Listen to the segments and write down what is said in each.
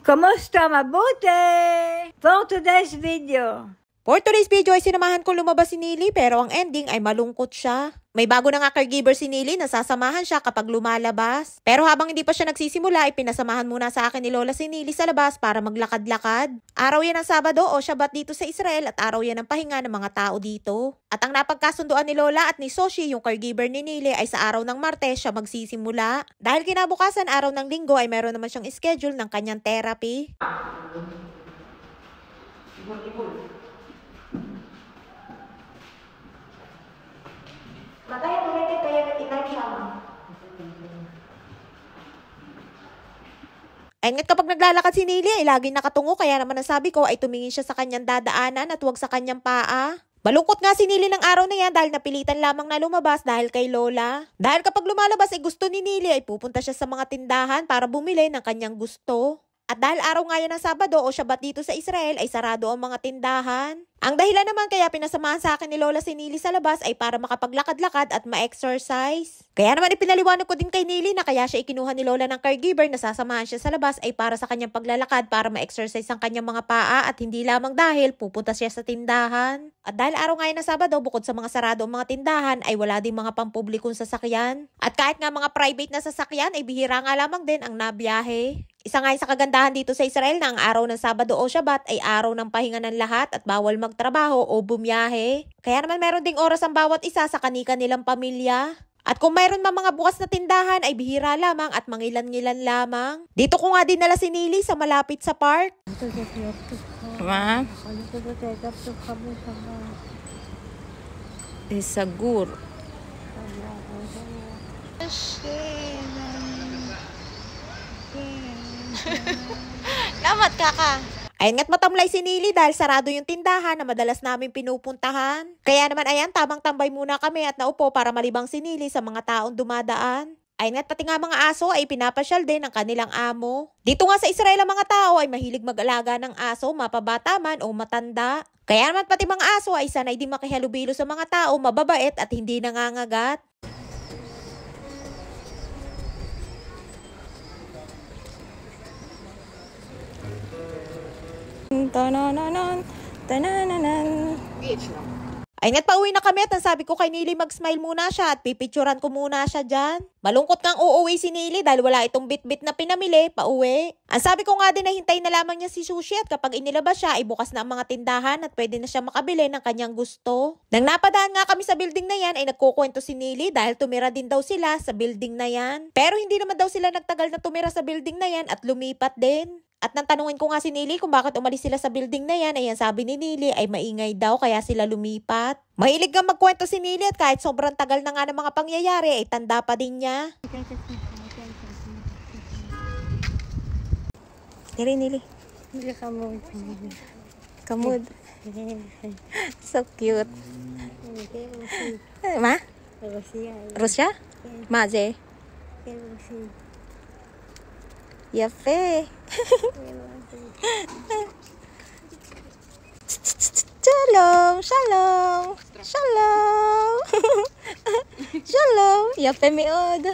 Kamusta? Mabuti? For today's video. For today's video ay sinamahan ko lumabas si Nili pero ang ending ay malungkot siya. May bago na nga caregiver si Nili, nasasamahan siya kapag lumalabas. Pero habang hindi pa siya nagsisimula ay pinasamahan muna sa akin ni Lola si Nili sa labas para maglakad-lakad. Araw yan ng Sabado o Shabbat dito sa Israel at araw yan ng pahinga ng mga tao dito. At ang napagkasunduan ni Lola at ni Soshi, yung caregiver ni Nili, ay sa araw ng Martes siya magsisimula. Dahil kinabukasan araw ng Linggo ay meron naman siyang schedule ng kanyang therapy. Mataya ulit kaya nag-inay siya. Ay nga't kapag naglalakad si Nili ay laging nakatungo kaya naman nasabi ko ay tumingin siya sa kanyang dadaanan at huwag sa kanyang paa. Malungkot nga si Nili ng araw na yan dahil napilitan lamang na lumabas dahil kay Lola. Dahil kapag lumalabas ay gusto ni Nili ay pupunta siya sa mga tindahan para bumili ng kanyang gusto. At dahil araw nga yan ng Sabado o Shabbat dito sa Israel ay sarado ang mga tindahan. Ang dahilan naman kaya pinasamahan sa akin ni Lola si Nili sa labas ay para makapaglakad-lakad at ma-exercise. Kaya naman ipinaliwanag ko din kay Nili na kaya siya ikinuha ni Lola ng caregiver na sasamahan siya sa labas ay para sa kanyang paglalakad para ma-exercise ang kanyang mga paa at hindi lamang dahil pupunta siya sa tindahan. At dahil araw nga yan ng Sabado bukod sa mga sarado ang mga tindahan ay wala din mga pampublikong sasakyan. At kahit nga mga private na sasakyan ay bihira nga lamang din ang nabiyahe. Isa nga sa kagandahan dito sa Israel na ang araw ng Sabado o Shabbat ay araw ng pahinga ng lahat at bawal magtrabaho o bumiyahe. Kaya naman meron ding oras ang bawat isa sa kani-kanilang pamilya. At kung mayroon mang mga bukas na tindahan ay bihira lamang at mangilan-ngilan lamang. Dito ko nga dinala si Nili sa malapit sa park. Ma? Sagur. Lamat kaka. Ayun nga't matamlay si Nili dahil sarado yung tindahan na madalas namin pinupuntahan. Kaya naman ayan, tamang tambay muna kami at naupo para malibang si Nili sa mga taong dumadaan. Ayun nga't pati nga mga aso ay pinapasyal din ng kanilang amo. Dito nga sa Israel ang mga tao ay mahilig mag-alaga ng aso, mapabata man o matanda. Kaya naman pati mga aso ay sanay din makihalubilo sa mga tao, mababait at hindi nangangagat. Tanananan, tanananan. Ay nga't pauwi na kami at sabi ko kay Nili mag-smile muna siya at pipicturan ko muna siya dyan. Malungkot ngang uuwi si Nili dahil wala itong bit-bit na pinamili, pauwi. Ang sabi ko nga din na hintayin na lamang niya si Sushi at kapag inilabas siya ay bukas na ang mga tindahan at pwede na siya makabili ng kanyang gusto. Nang napadaan nga kami sa building na yan ay nagkukwento si Nili dahil tumira din daw sila sa building na yan. Pero hindi naman daw sila nagtagal na tumira sa building na yan at lumipat din. At nang tanungin ko nga si Nili kung bakit umalis sila sa building na yan, ayan sabi ni Nili ay maingay daw kaya sila lumipat. Mahilig nga magkwento si Nili at kahit sobrang tagal na nga ng mga pangyayari ay tanda pa din niya. Nili, Nili. Kamud. So cute. Ma? Rusya? Maze? Yafe. Shalom, shalom, shalom. Shalom, yafe miod.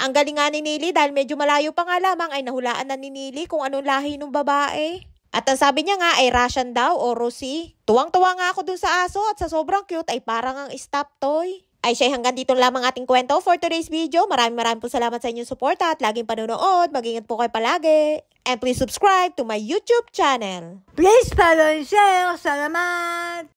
Ang galing nga ni Nili dahil medyo malayo pa nga lamang ay nahulaan na ni Nili kung anong lahi ng babae. At ang sabi niya nga ay Russian daw o Rusi. Tuwang-tuwa nga ako dun sa aso at sa sobrang cute ay parang ang stop toy. Ay siya hanggang dito lamang ating kwento for today's video. Maraming po salamat sa inyong suporta at laging panonood. Mag-ingat po kayo palagi. And please subscribe to my YouTube channel. Please follow and share. Salamat!